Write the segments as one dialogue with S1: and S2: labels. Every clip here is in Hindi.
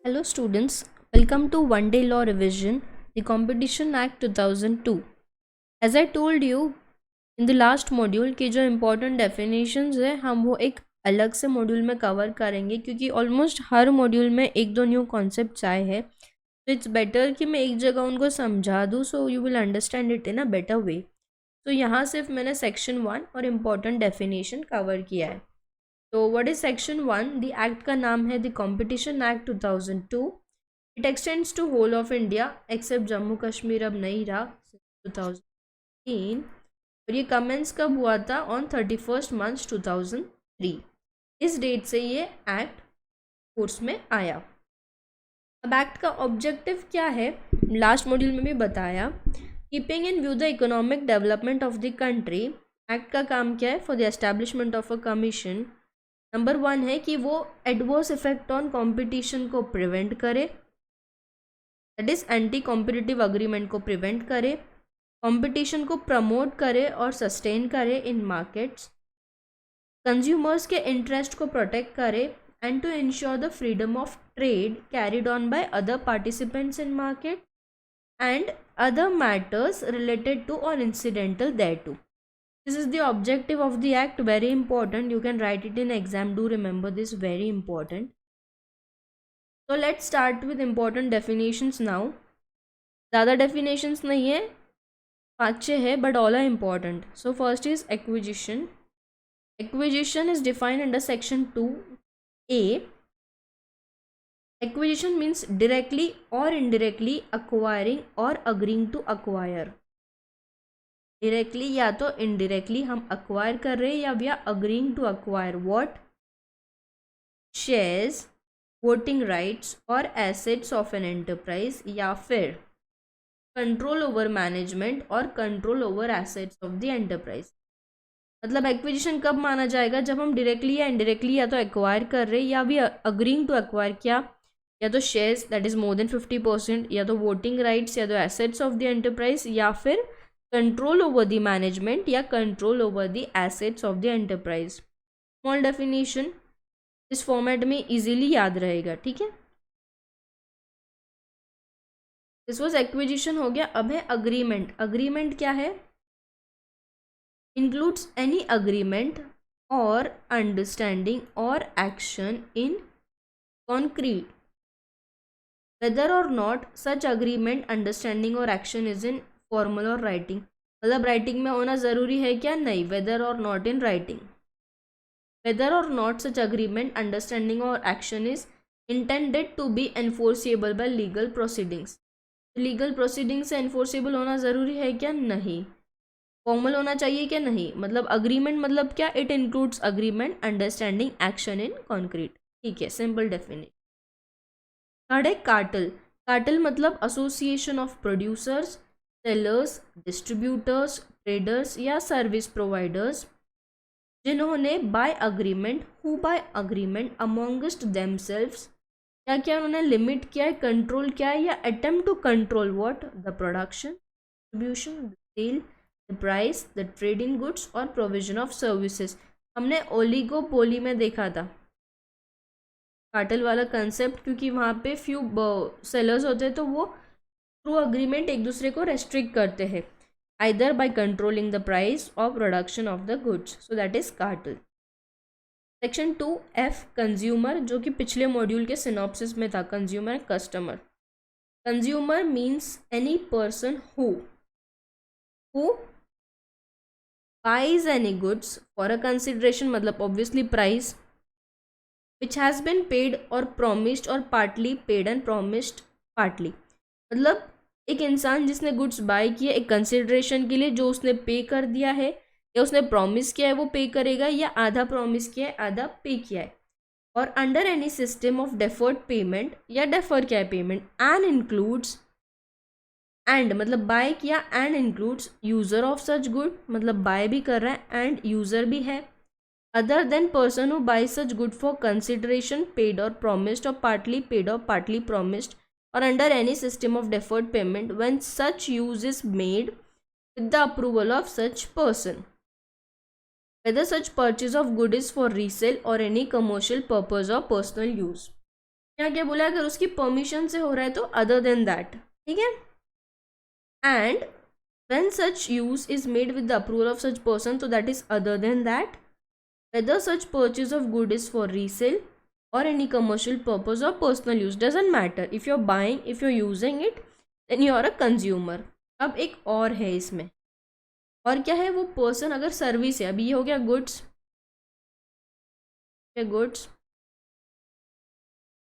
S1: Hello students, welcome to One Day Law Revision, the Competition Act 2002. As I told you in the last module कि जो important definitions है हम वो एक अलग से मॉड्यूल में कवर करेंगे क्योंकि ऑलमोस्ट हर मॉड्यूल में एक दो न्यू कॉन्सेप्ट्स आए हैं, तो इट्स बेटर कि मैं एक जगह उनको समझा दूँ so you will understand it in a better way. तो यहाँ सिर्फ मैंने सेक्शन 1 और इम्पॉर्टेंट डेफिनेशन कवर किया है. तो what is section 1? The act का नाम है the competition act 2002. It extends to whole of India except Jammu Kashmir, अब नहीं रहा 2003. और ये कमेंस कब हुआ था? ऑन 31 मार्च 2003. इस डेट से ये एक्ट फोर्स में आया. अब एक्ट का ऑब्जेक्टिव क्या है? लास्ट मॉड्यूल में भी बताया. Keeping in view the economic development of the country. Act का काम क्या है? For the establishment of a commission. Number 1 है कि वो एडवर्स इफेक्ट ऑन कंपटीशन को प्रिवेंट करे, that is anti competitive agreement को प्रिवेंट करे, कंपटीशन को प्रमोट करे और सस्टेन करे इन मार्केट्स, कंज्यूमर्स के इंटरेस्ट को प्रोटेक्ट करे and to ensure the freedom of trade carried on by other participants in market and other matters related to और incidental thereto. This is the objective of the act, very important. You can write it in exam. Do remember this, very important. So let's start with important definitions now. ज़्यादा definitions नहीं है, 5-6 है, but all are important. So first is acquisition. Acquisition is defined under section 2A. Acquisition means directly or indirectly acquiring or agreeing to acquire. Directly या तो इनडायरेक्टली हम अक्वायर कर रहे हैं या we are agreeing to acquire what? Shares, voting rights और एसेट्स ऑफ एन एंटरप्राइज, या फिर कंट्रोल ओवर मैनेजमेंट और control over assets of the enterprise. मतलब एक्विजिशन कब माना जाएगा? जब हम डायरेक्टली या इनडायरेक्टली या तो एक्वायर कर रहे हैं या वी अग्रीइंग टू एक्वायर क्या? या तो shares that is more than 50%, या तो वोटिंग राइट्स, या तो एसेट्स ऑफ द एंटरप्राइज, या फिर कंट्रोल ओवर द मैनेजमेंट या control over the assets of the enterprise. Small definition इस फॉर्मेट में इजीली याद रहेगा, ठीक है. दिस वाज एक्विजिशन हो गया. अब है अग्रीमेंट. अग्रीमेंट क्या है? इंक्लूड्स एनी अग्रीमेंट और अंडरस्टैंडिंग और action in concrete whether or not such agreement, understanding और action is in formal और writing. मतलब राइटिंग में होना ज़रूरी है क्या? नहीं. whether or not in writing. whether or not such agreement, understanding or action is intended to be enforceable by legal proceedings. Legal proceeding से एनफोर्सेबल होना ज़रूरी है क्या? नहीं. फॉर्मल होना चाहिए क्या? नहीं. मतलब अग्रीमेंट मतलब क्या? It includes agreement, understanding, action in concrete. ठीक है, सिंपल डेफिनेशन. थर्ड है कार्टेल. कार्टेल मतलब association of producers, sellers, distributors, traders या सर्विस प्रोवाइडर्स जिन्होंने by agreement, who by agreement amongst themselves, क्या क्या उन्होंने लिमिट किया है, कंट्रोल किया है या attempt to control what? The production, distribution, the sale, the price, the trade in goods और प्रोविजन ऑफ सर्विसेज. हमने ओलिगोपोली में देखा था कार्टेल वाला कंसेप्ट, क्योंकि वहाँ पे फ्यू सेलर्स होते हैं तो वो थ्रू अग्रीमेंट एक दूसरे को रेस्ट्रिक्ट करते हैं either by controlling the price और production of the goods. So that is cartel. Section 2F consumer, जो कि पिछले मॉड्यूल के सिनॉप्सिस में था. Consumer, customer. Consumer means any person who buys any goods for a consideration, मतलब obviously price, which has been paid or promised or partly paid and promised partly. मतलब एक इंसान जिसने गुड्स बाय किए एक कंसिडरेशन के लिए, जो उसने पे कर दिया है या उसने प्रॉमिस किया है वो पे करेगा, या आधा प्रॉमिस किया है आधा पे किया है. और under any system of deferred payment, या डेफर क्या है पेमेंट, एंड इंक्लूड्स, एंड मतलब बाय किया, and includes user of such good, मतलब बाय भी कर रहा है एंड यूजर भी है, other than person who buys such good for consideration, paid or promised or partly paid or partly promised, or under any system of deferred payment when such use is made with the approval of such person, whether such purchase of good is for resale or any commercial purpose or personal use. यहाँ क्या बोला, अगर उसकी परमिशन से हो रहा है तो अदर देन दैट, ठीक है। And when such use is made with the approval of such person, so that is other than that. Whether such purchase of good is for resale or any commercial purpose or personal use, doesn't matter. If you're buying, if you're using it, then you are a consumer. अब एक और है इसमें, और क्या है वो पर्सन अगर सर्विस है, अभी ये हो गया गुड्स, गुड्स,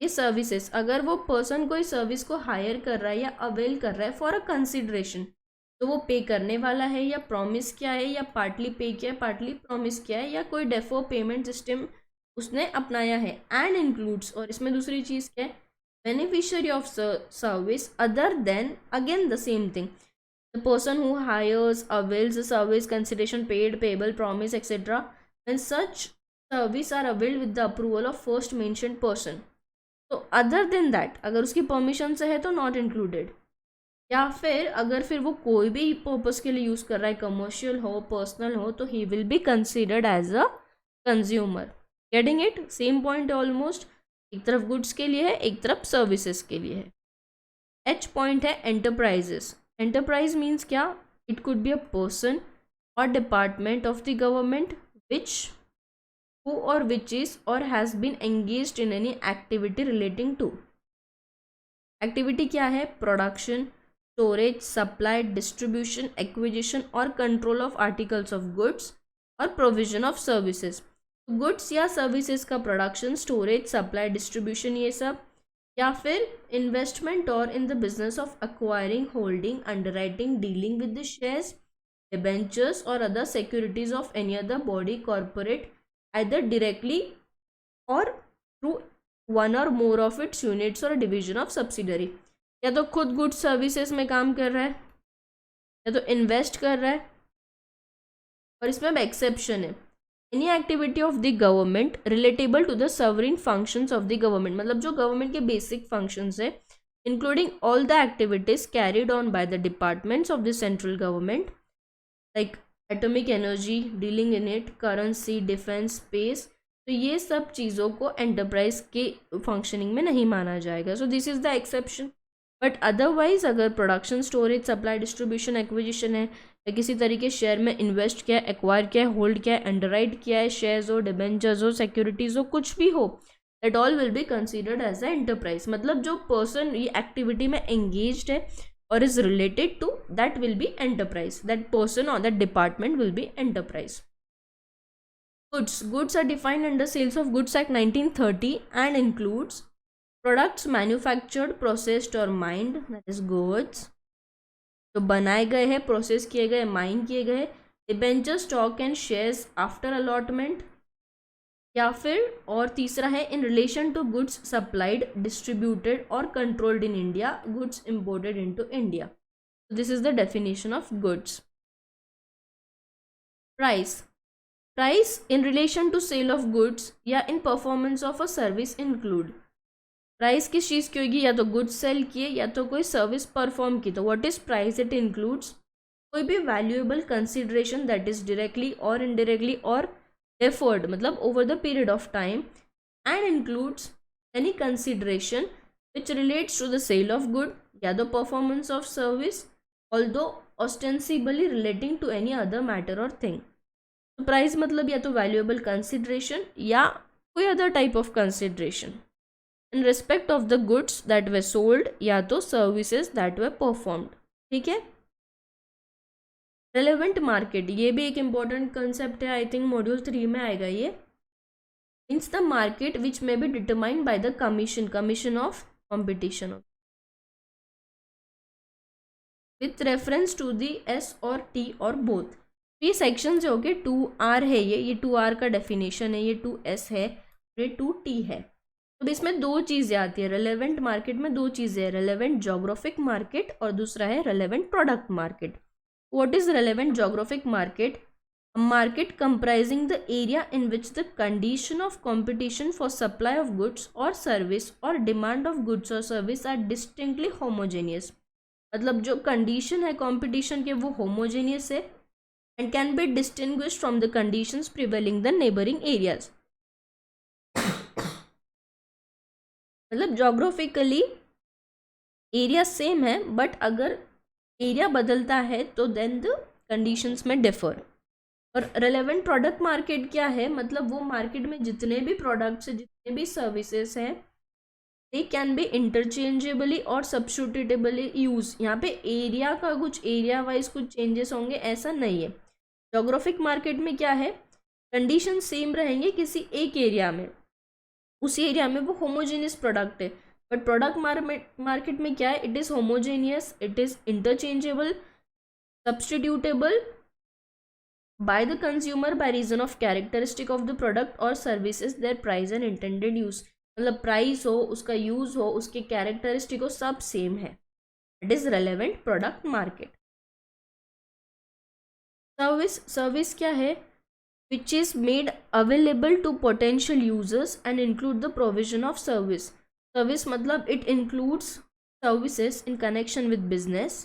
S1: ये सर्विसेज, अगर वो पर्सन कोई सर्विस को हायर कर रहा है या अवेल कर रहा है फॉर अ कंसिडरेशन, तो वो पे करने वाला है या प्रॉमिस किया है या पार्टली पे किया है, पार्टली प्रॉमिस किया है, या कोई डेफो पेमेंट सिस्टम उसने अपनाया है। एंड इंक्लूड्स, और इसमें दूसरी चीज़ क्या है, beneficiary of service other than, again the same thing, the person who hires, avails the service, consideration paid, payable, promise etcetera, and such service are availed with the approval of first mentioned person. तो अदर देन दैट, अगर उसकी परमिशन से है तो नॉट इंक्लूडेड, या फिर अगर फिर वो कोई भी पर्पस के लिए यूज़ कर रहा है, कमर्शियल हो, पर्सनल हो, तो he will be considered as a consumer. Getting it, same point almost, एक तरफ गुड्स के लिए है, एक तरफ सर्विसेज के लिए है। एच पॉइंट है एंटरप्राइजेस। एंटरप्राइज मीन्स क्या, it could be a person और department of the government which who or which is or has been engaged in any activity relating to, activity क्या है, production, storage, supply, distribution, acquisition और control of articles of goods और प्रोविजन ऑफ सर्विसेज। गुड्स या सर्विसेज का प्रोडक्शन, स्टोरेज, सप्लाई, डिस्ट्रीब्यूशन, ये सब, या फिर इन्वेस्टमेंट और in the business of acquiring, holding, underwriting, dealing with the shares, debentures और other securities of any other body corporate, either directly or through one or more of its units or a division of subsidiary। या तो खुद गुड्स सर्विसेज में काम कर रहा है या तो इन्वेस्ट कर रहा है। और इसमें अब एक्सेप्शन है, any activity of the government relatable to the sovereign functions of the government, मतलब जो गवर्नमेंट के बेसिक फंक्शंस है, including all the activities carried on by the departments of the central government, like atomic energy, dealing in it, currency, defence, space, तो ये सब चीज़ों को एंटरप्राइज के फंक्शनिंग में नहीं माना जाएगा। So this is the exception. But otherwise अगर production, storage, supply, distribution, acquisition है, या किसी तरीके शेयर में इन्वेस्ट किया है, एक्वायर किया है, होल्ड किया है, अंडरराइट किया है, शेयर्स हो, डिबेंचर्स हो, सिक्योरिटीज हो, कुछ भी हो, that all will be considered as a enterprise. मतलब जो पर्सन ये एक्टिविटी में एंगेज्ड है or is related to, that will be enterprise, that person or that department will be enterprise। Goods are defined under Sales of Goods Act 1930 and includes products manufactured, processed or mined, that is goods, तो बनाए गए हैं, प्रोसेस किए गए, माइन किए गए, debenture, stock and shares after allotment, या फिर और तीसरा है in relation to goods supplied, distributed और controlled in India, goods imported into India. This is the definition of goods. Price, price in relation to sale of goods या in performance of a service include. Price किस चीज़ की होगी, या तो गुड्स सेल किए या तो कोई सर्विस परफॉर्म की। तो what is price, it includes कोई भी valuable consideration that is directly और इनडायरेक्टली और deferred, मतलब over the period of time, and includes any consideration which relates to the sale of good या the performance of service, although ostensibly relating to any other matter or thing। तो प्राइस मतलब या तो valuable consideration या कोई other type of consideration in respect of the goods that were sold या तो services that were performed। ठीक है। रेलेवेंट मार्केट, ये भी एक इम्पॉर्टेंट कंसेप्ट है, आई थिंक मॉड्यूल 3 में आएगा ये। Means the market which may be determined by the commission of competition with reference to the S और टी और बोथ। ये सेक्शन जो होंगे 2R है, ये 2R का डेफिनेशन है, ये 2S है, ये 2T है। तो इसमें दो चीज़ें आती है, रेलेवेंट मार्केट में दो चीज़ें हैं, रेलेवेंट जोग्राफिक मार्केट और दूसरा है relevant product market. What is relevant geographic market? A market comprising the area in which the condition of competition for supply of goods or service or demand of goods or service are distinctly homogeneous। मतलब जो condition है competition के वो homogeneous है and can be distinguished from the conditions prevailing the neighboring areas। मतलब जोग्राफिकली एरिया सेम है, बट अगर एरिया बदलता है तो देन द कंडीशंस में डिफर। और रेलेवेंट प्रोडक्ट मार्केट क्या है, मतलब वो मार्केट में जितने भी प्रोडक्ट्स हैं, जितने भी सर्विसेज हैं, दे कैन बी इंटरचेंजेबली और सब्स्टिट्यूटेबली यूज। यहाँ पे एरिया का कुछ एरिया वाइज कुछ चेंजेस होंगे ऐसा नहीं है। जोग्राफिक मार्केट में क्या है, कंडीशन सेम रहेंगे किसी एक एरिया में, उसी एरिया में वो होमोजेनियस प्रोडक्ट है। बट प्रोडक्ट मार्केट में क्या है, it is homogeneous, it is interchangeable, substitutable by the consumer by reason of characteristic of the product or services, their price and intended use। मतलब प्राइस हो, उसका यूज हो, उसके कैरेक्टरिस्टिक हो, सब सेम है। It is relevant product market. Service क्या है, which is made available to potential users and include the provision of service। service मतलब it includes services in connection with business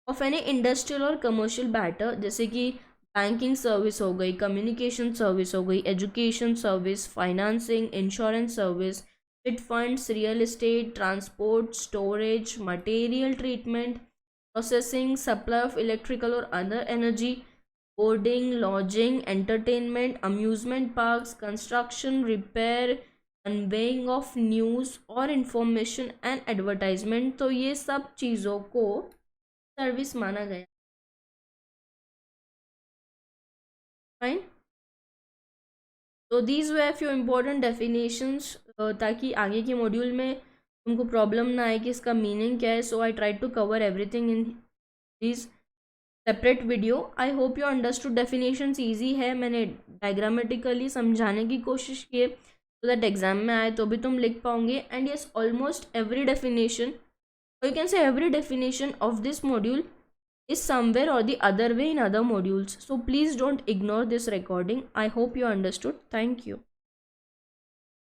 S1: of any industrial or commercial matter, जैसे कि बैंकिंग सर्विस हो गई, कम्युनिकेशन सर्विस हो गई, education service, financing, insurance service, chit funds, real estate, transport, storage, material treatment, processing, supply of electrical और other energy, boarding, lodging, entertainment, amusement parks, construction, repair, conveying of news और इंफॉर्मेशन एंड एडवर्टाइजमेंट। तो ये सब चीज़ों को सर्विस माना गया। फाइन, तो these way few important definitions, ताकि आगे के मॉड्यूल में तुमको प्रॉब्लम ना आए कि इसका मीनिंग क्या है। So I try to cover everything in this separate video. I hope you understood. Definitions easy है, मैंने डायग्रामेटिकली समझाने की कोशिश की है सो दैट एग्जाम में आए तो भी तुम लिख पाओगे। And yes, almost every definition, you can say every definition of this module is somewhere or the other way in other modules. So please don't ignore this recording. I hope you understood. Thank you.